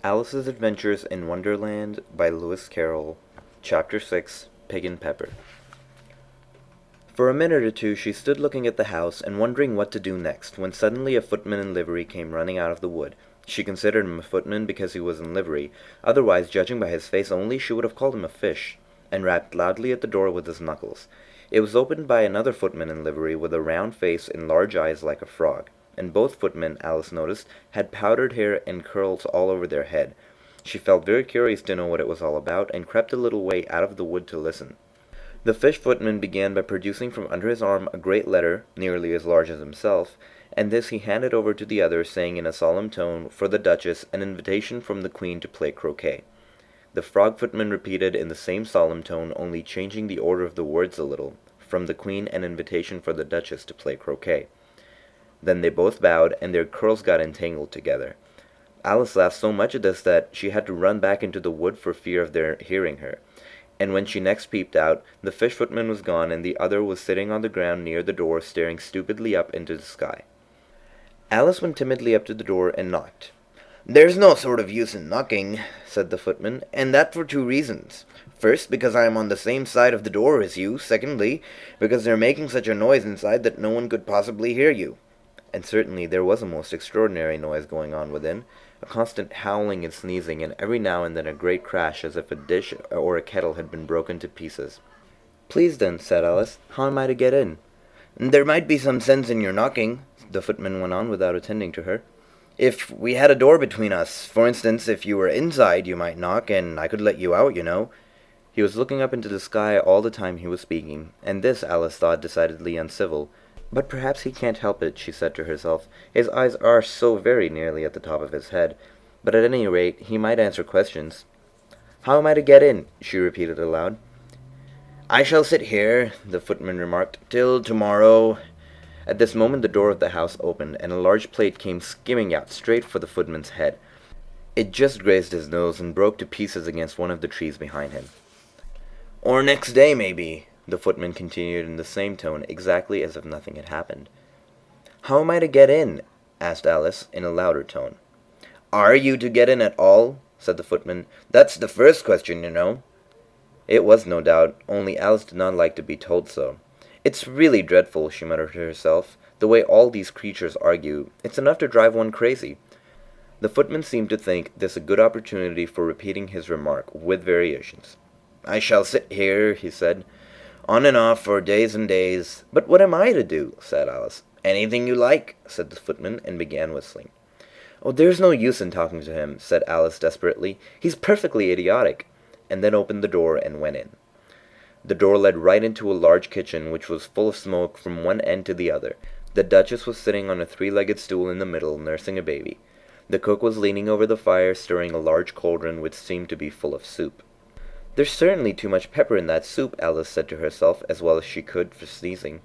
Alice's Adventures in Wonderland by Lewis Carroll, Chapter 6, Pig and Pepper. For a minute or two she stood looking at the house and wondering what to do next, when suddenly a footman in livery came running out of the wood. She considered him a footman because he was in livery, otherwise, judging by his face only, she would have called him a fish, and rapped loudly at the door with his knuckles. It was opened by another footman in livery with a round face and large eyes like a frog, and both footmen, Alice noticed, had powdered hair and curls all over their head. She felt very curious to know what it was all about, and crept a little way out of the wood to listen. The fish footman began by producing from under his arm a great letter, nearly as large as himself, and this he handed over to the other, saying in a solemn tone, for the Duchess, an invitation from the Queen to play croquet. The frog footman repeated in the same solemn tone, only changing the order of the words a little, from the Queen an invitation for the Duchess to play croquet. Then they both bowed, and their curls got entangled together. Alice laughed so much at this that she had to run back into the wood for fear of their hearing her. And when she next peeped out, the fish footman was gone, and the other was sitting on the ground near the door, staring stupidly up into the sky. Alice went timidly up to the door and knocked. "There's no sort of use in knocking," said the footman, "and that for two reasons. First, because I am on the same side of the door as you. Secondly, because they're making such a noise inside that no one could possibly hear you." And certainly there was a most extraordinary noise going on within, a constant howling and sneezing, and every now and then a great crash as if a dish or a kettle had been broken to pieces. "Please then," said Alice, "how am I to get in?" "There might be some sense in your knocking," the footman went on without attending to her. "If we had a door between us, for instance, if you were inside you might knock, and I could let you out, you know." He was looking up into the sky all the time he was speaking, and this Alice thought decidedly uncivil. But perhaps he can't help it, she said to herself. His eyes are so very nearly at the top of his head. But at any rate, he might answer questions. "How am I to get in?" she repeated aloud. "I shall sit here," the footman remarked, "till tomorrow." At this moment the door of the house opened, and a large plate came skimming out straight for the footman's head. It just grazed his nose and broke to pieces against one of the trees behind him. "Or next day, maybe," the footman continued in the same tone, exactly as if nothing had happened. "How am I to get in?" asked Alice, in a louder tone. "Are you to get in at all?" said the footman. "That's the first question, you know." It was, no doubt, only Alice did not like to be told so. "It's really dreadful," she muttered to herself, "the way all these creatures argue. It's enough to drive one crazy." The footman seemed to think this a good opportunity for repeating his remark, with variations. "I shall sit here," he said, "on and off for days and days." "But what am I to do?" said Alice. "Anything you like," said the footman, and began whistling. "Oh, there's no use in talking to him," said Alice desperately. "He's perfectly idiotic," and then opened the door and went in. The door led right into a large kitchen, which was full of smoke from one end to the other. The Duchess was sitting on a three-legged stool in the middle, nursing a baby. The cook was leaning over the fire, stirring a large cauldron which seemed to be full of soup. "There's certainly too much pepper in that soup," Alice said to herself, as well as she could for sneezing.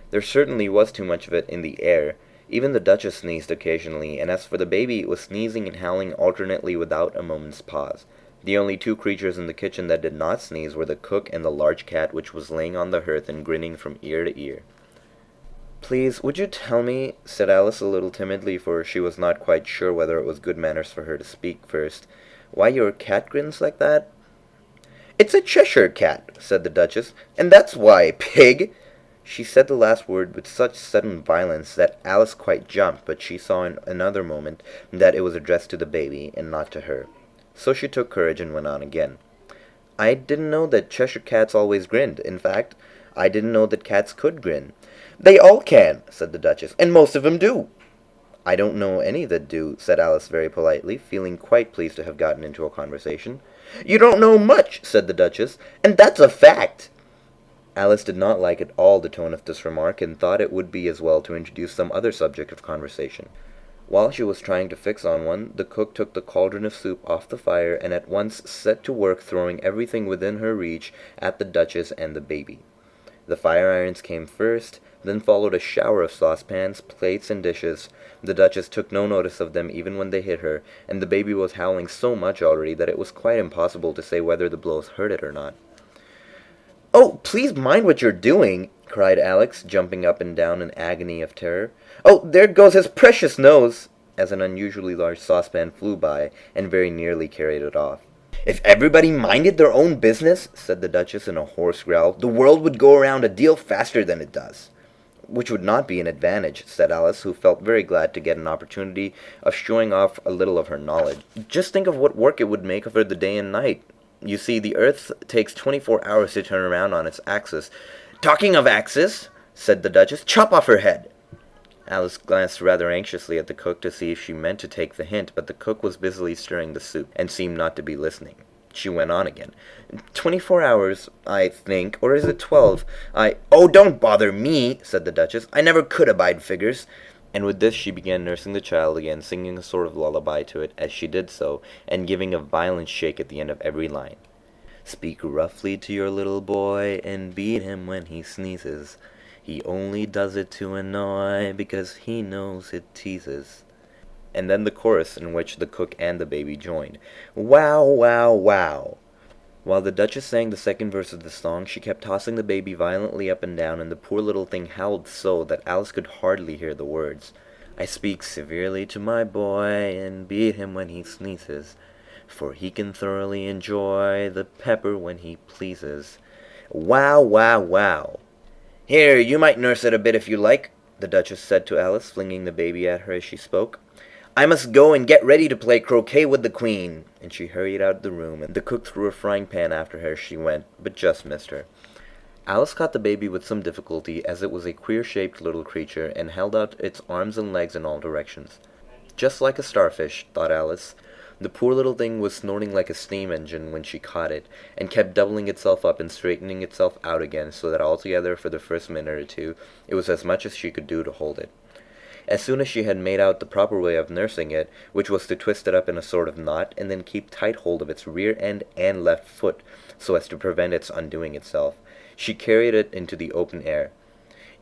There certainly was too much of it in the air. Even the Duchess sneezed occasionally, and as for the baby, it was sneezing and howling alternately without a moment's pause. The only two creatures in the kitchen that did not sneeze were the cook and the large cat, which was laying on the hearth and grinning from ear to ear. "Please, would you tell me," said Alice a little timidly, for she was not quite sure whether it was good manners for her to speak first, "why your cat grins like that?" "It's a Cheshire cat," said the Duchess, "and that's why, pig!" She said the last word with such sudden violence that Alice quite jumped, but she saw in another moment that it was addressed to the baby, and not to her. So she took courage and went on again. "I didn't know that Cheshire cats always grinned. In fact, I didn't know that cats could grin." "They all can," said the Duchess, "and most of 'em do." "I don't know any that do," said Alice very politely, feeling quite pleased to have gotten into a conversation. "You don't know much," said the Duchess, "and that's a fact." Alice did not like at all the tone of this remark, and thought it would be as well to introduce some other subject of conversation. While she was trying to fix on one, the cook took the cauldron of soup off the fire, and at once set to work throwing everything within her reach at the Duchess and the baby. The fire-irons came first, then followed a shower of saucepans, plates, and dishes. The Duchess took no notice of them even when they hit her, and the baby was howling so much already that it was quite impossible to say whether the blows hurt it or not. "Oh, please mind what you're doing," cried Alex, jumping up and down in agony of terror. "Oh, there goes his precious nose!" as an unusually large saucepan flew by and very nearly carried it off. "If everybody minded their own business," said the Duchess in a hoarse growl, "the world would go around a deal faster than it does." "Which would not be an advantage," said Alice, who felt very glad to get an opportunity of showing off a little of her knowledge. "Just think of what work it would make for the day and night. You see, the Earth takes 24 hours to turn around on its axis." "Talking of axis," said the Duchess, "chop off her head." Alice glanced rather anxiously at the cook to see if she meant to take the hint, but the cook was busily stirring the soup, and seemed not to be listening. She went on again. 24 hours, I think, or is it 12? "Oh, don't bother me," said the Duchess. "I never could abide figures." And with this she began nursing the child again, singing a sort of lullaby to it as she did so, and giving a violent shake at the end of every line. "Speak roughly to your little boy, and beat him when he sneezes. He only does it to annoy, because he knows it teases." And then the chorus, in which the cook and the baby joined. "Wow, wow, wow." While the Duchess sang the second verse of the song, she kept tossing the baby violently up and down, and the poor little thing howled so that Alice could hardly hear the words. "I speak severely to my boy, and beat him when he sneezes, for he can thoroughly enjoy the pepper when he pleases." Wow, wow, wow. "Here, you might nurse it a bit if you like," the Duchess said to Alice, flinging the baby at her as she spoke. "I must go and get ready to play croquet with the Queen." And she hurried out of the room, and the cook threw a frying pan after her as she went, but just missed her. Alice caught the baby with some difficulty, as it was a queer-shaped little creature, and held out its arms and legs in all directions. "Just like a starfish," thought Alice. The poor little thing was snorting like a steam engine when she caught it, and kept doubling itself up and straightening itself out again, so that altogether for the first minute or two it was as much as she could do to hold it. As soon as she had made out the proper way of nursing it, which was to twist it up in a sort of knot, and then keep tight hold of its rear end and left foot, so as to prevent its undoing itself, she carried it into the open air.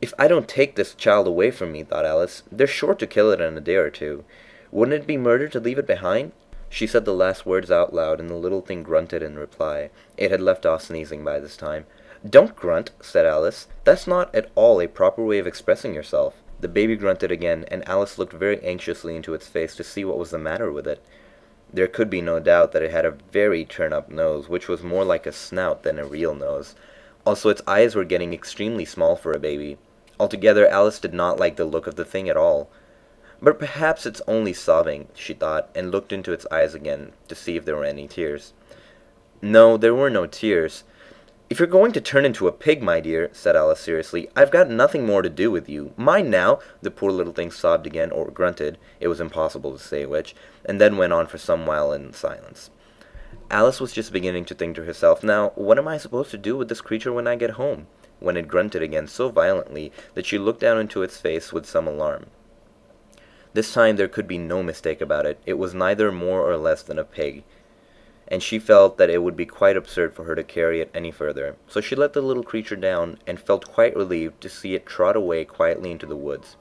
"If I don't take this child away from me," thought Alice, "they're sure to kill it in a day or two. Wouldn't it be murder to leave it behind?" She said the last words out loud, and the little thing grunted in reply. It had left off sneezing by this time. "Don't grunt," said Alice. "That's not at all a proper way of expressing yourself." The baby grunted again, and Alice looked very anxiously into its face to see what was the matter with it. There could be no doubt that it had a very turn-up nose, which was more like a snout than a real nose. Also, its eyes were getting extremely small for a baby. Altogether, Alice did not like the look of the thing at all. "But perhaps it's only sobbing," she thought, and looked into its eyes again to see if there were any tears. No, there were no tears. "If you're going to turn into a pig, my dear," said Alice seriously, "I've got nothing more to do with you. Mind now!" The poor little thing sobbed again, or grunted, it was impossible to say which, and then went on for some while in silence. Alice was just beginning to think to herself, "Now, what am I supposed to do with this creature when I get home?" when it grunted again so violently that she looked down into its face with some alarm. This time there could be no mistake about it. It was neither more or less than a pig, and she felt that it would be quite absurd for her to carry it any further. So she let the little creature down, and felt quite relieved to see it trot away quietly into the woods.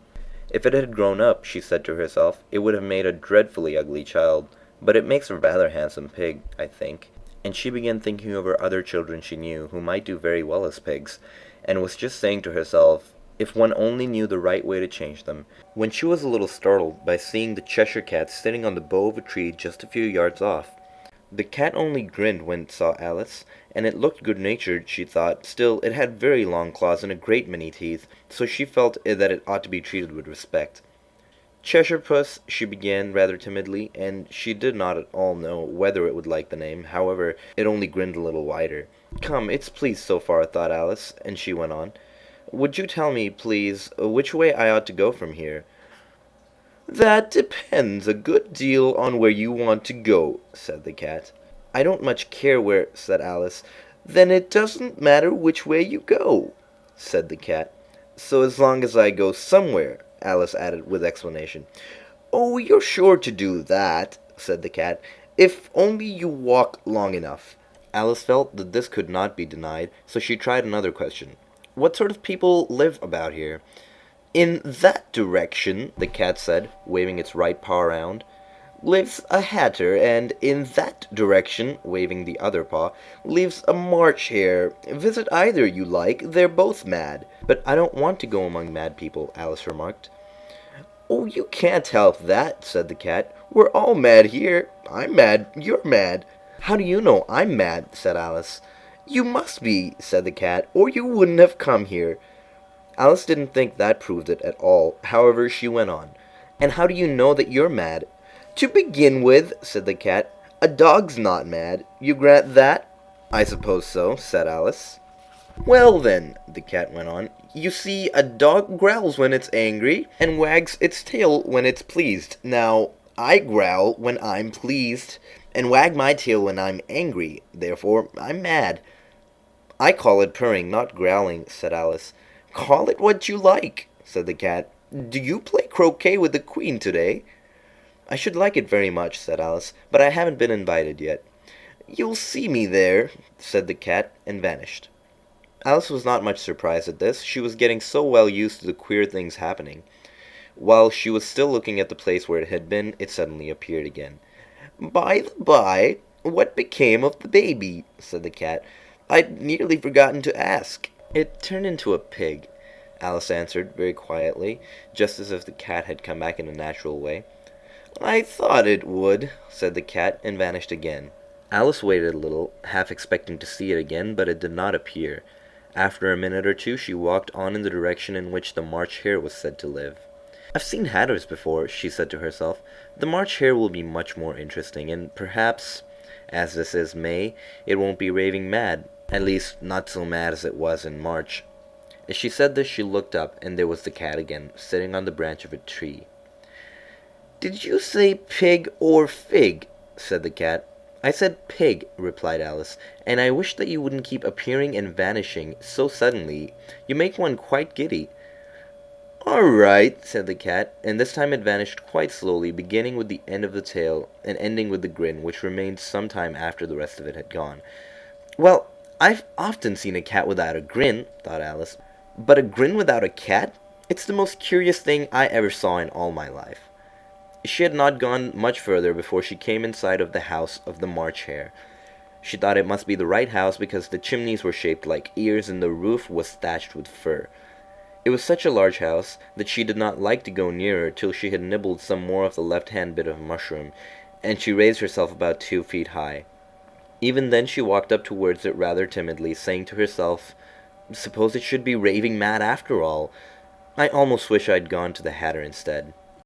If it had grown up, she said to herself, it would have made a dreadfully ugly child, but it makes a rather handsome pig, I think. And she began thinking over other children she knew, who might do very well as pigs, and was just saying to herself, if one only knew the right way to change them, when she was a little startled by seeing the Cheshire Cat sitting on the bough of a tree just a few yards off. The cat only grinned when it saw Alice, and it looked good-natured, she thought. Still, it had very long claws and a great many teeth, so she felt that it ought to be treated with respect. "Cheshire Puss," she began rather timidly, and she did not at all know whether it would like the name. However, it only grinned a little wider. "Come, it's pleased so far," thought Alice, and she went on. "Would you tell me, please, which way I ought to go from here?" "That depends a good deal on where you want to go," said the cat. "I don't much care where," said Alice. "Then it doesn't matter which way you go," said the cat. "So as long as I go somewhere," Alice added with explanation. "Oh, you're sure to do that," said the cat, "if only you walk long enough." Alice felt that this could not be denied, so she tried another question. "What sort of people live about here?" "In that direction," the cat said, waving its right paw around, "lives a hatter, and in that direction," waving the other paw, "lives a March hare. Visit either you like, they're both mad." "But I don't want to go among mad people," Alice remarked. "Oh, you can't help that," said the cat. "We're all mad here. I'm mad. You're mad." "How do you know I'm mad?" said Alice. "You must be," said the cat, "or you wouldn't have come here." Alice didn't think that proved it at all. However, she went on. "And how do you know that you're mad?" "To begin with," said the cat, "a dog's not mad. You grant that?" "I suppose so," said Alice. "Well then," the cat went on, "you see, a dog growls when it's angry, and wags its tail when it's pleased. Now, I growl when I'm pleased, and wag my tail when I'm angry. Therefore, I'm mad." "I call it purring, not growling," said Alice. "Call it what you like," said the cat. "Do you play croquet with the Queen today?" "I should like it very much," said Alice, "but I haven't been invited yet." "You'll see me there," said the cat, and vanished. Alice was not much surprised at this. She was getting so well used to the queer things happening. While she was still looking at the place where it had been, it suddenly appeared again. "By the by, what became of the baby?" said the cat. "I'd nearly forgotten to ask." "It turned into a pig," Alice answered very quietly, just as if the cat had come back in a natural way. "I thought it would," said the cat, and vanished again. Alice waited a little, half expecting to see it again, but it did not appear. After a minute or two, she walked on in the direction in which the March Hare was said to live. "I've seen hatters before," she said to herself. "The March Hare will be much more interesting, and perhaps, as this is May, it won't be raving mad, at least not so mad as it was in March." As she said this, she looked up, and there was the cat again, sitting on the branch of a tree. "Did you say pig or fig?" said the cat. "I said pig," replied Alice, "and I wish that you wouldn't keep appearing and vanishing so suddenly. You make one quite giddy." "All right," said the cat, and this time it vanished quite slowly, beginning with the end of the tail and ending with the grin, which remained some time after the rest of it had gone. "Well, I've often seen a cat without a grin," thought Alice, "but a grin without a cat? It's the most curious thing I ever saw in all my life." She had not gone much further before she came in sight of the house of the March Hare. She thought it must be the right house because the chimneys were shaped like ears and the roof was thatched with fur. It was such a large house that she did not like to go nearer till she had nibbled some more of the left-hand bit of mushroom, and she raised herself about 2 feet high. Even then she walked up towards it rather timidly, saying to herself, "Suppose it should be raving mad after all. I almost wish I'd gone to the Hatter instead."